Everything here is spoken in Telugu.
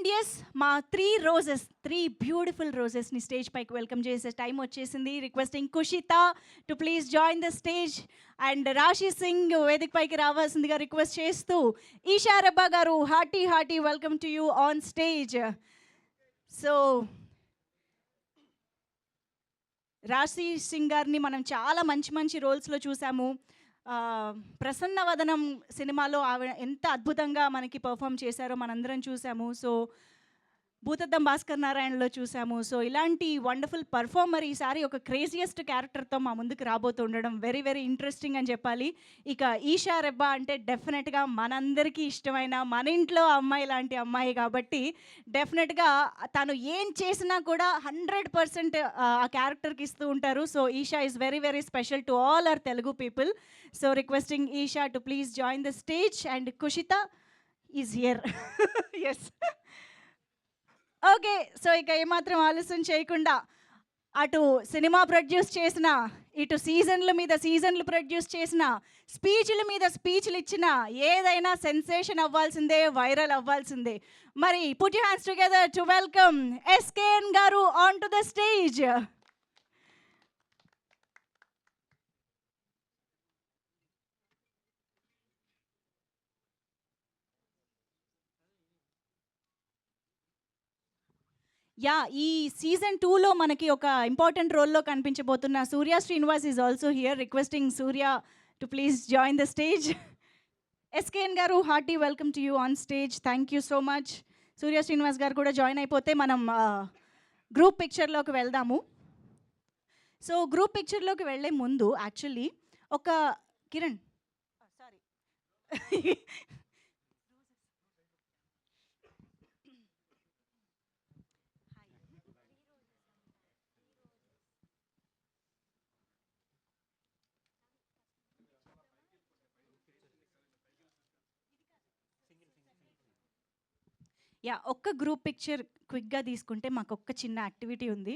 అండ్ ఎస్ మా త్రీ బ్యూటిఫుల్ రోజెస్ని స్టేజ్ పైకి వెల్కమ్ చేసే టైం వచ్చేసింది. Requesting Kushitha to please join the stage and రాశి సింగ్ వేదిక పైకి రావాల్సిందిగా రిక్వెస్ట్ చేస్తూ ఈషా రెబ్బా గారు hearty welcome to you on stage. So రాశి సింగ్ గారిని మనం చాలా మంచి రోల్స్లో చూసాము. ప్రసన్నవదనం సినిమాలో ఆవిడ ఎంత అద్భుతంగా మనకి పర్ఫామ్ చేశారో మనందరం చూసాము. సో భూతద్దం భాస్కర్ నారాయణలో చూసాము. సో ఇలాంటి వండర్ఫుల్ పర్ఫార్మర్ ఈసారి ఒక క్రేజియస్ట్ క్యారెక్టర్తో మా ముందుకు రాబోతుండడం వెరీ ఇంట్రెస్టింగ్ అని చెప్పాలి. ఇక ఈషా రెబ్బా అంటే డెఫినెట్గా మనందరికీ ఇష్టమైన మన ఇంట్లో అమ్మాయి లాంటి అమ్మాయి కాబట్టి డెఫినెట్గా తను ఏం చేసినా కూడా 100% ఆ క్యారెక్టర్కి ఇస్తూ ఉంటారు. So Esha is very special to all our Telugu people. So requesting Esha to please join the stage and Kushitha is here. Yes, okay. So ఇక ఏమాత్రం ఆలస్యం చేయకుండా అటు సినిమా ప్రొడ్యూస్ చేసిన, ఇటు సీజన్లు ప్రొడ్యూస్ చేసిన, స్పీచ్ల మీద స్పీచ్లు ఇచ్చిన, ఏదైనా సెన్సేషన్ అవ్వాల్సిందే, వైరల్ అవ్వాల్సిందే. మరి put your hands together to welcome SKN గారు on to the stage. Yeah, ఈ సీజన్ 2లో మనకి ఒక ఇంపార్టెంట్ రోల్లో కనిపించబోతున్న Surya Srinivas is also here. Requesting Surya to please join the stage. SKN గారు hearty welcome to you on stage. Thank you so much. Surya Srinivas గారు కూడా జాయిన్ అయిపోతే మనం గ్రూప్ పిక్చర్లోకి వెళ్దాము. సో గ్రూప్ పిక్చర్లోకి వెళ్ళే ముందు యాక్చువల్లీ ఒక కిరణ్ సారీ ఒక్క గ్రూప్ పిక్చర్ క్విక్గా తీసుకుంటే మాకు ఒక్క చిన్న యాక్టివిటీ ఉంది.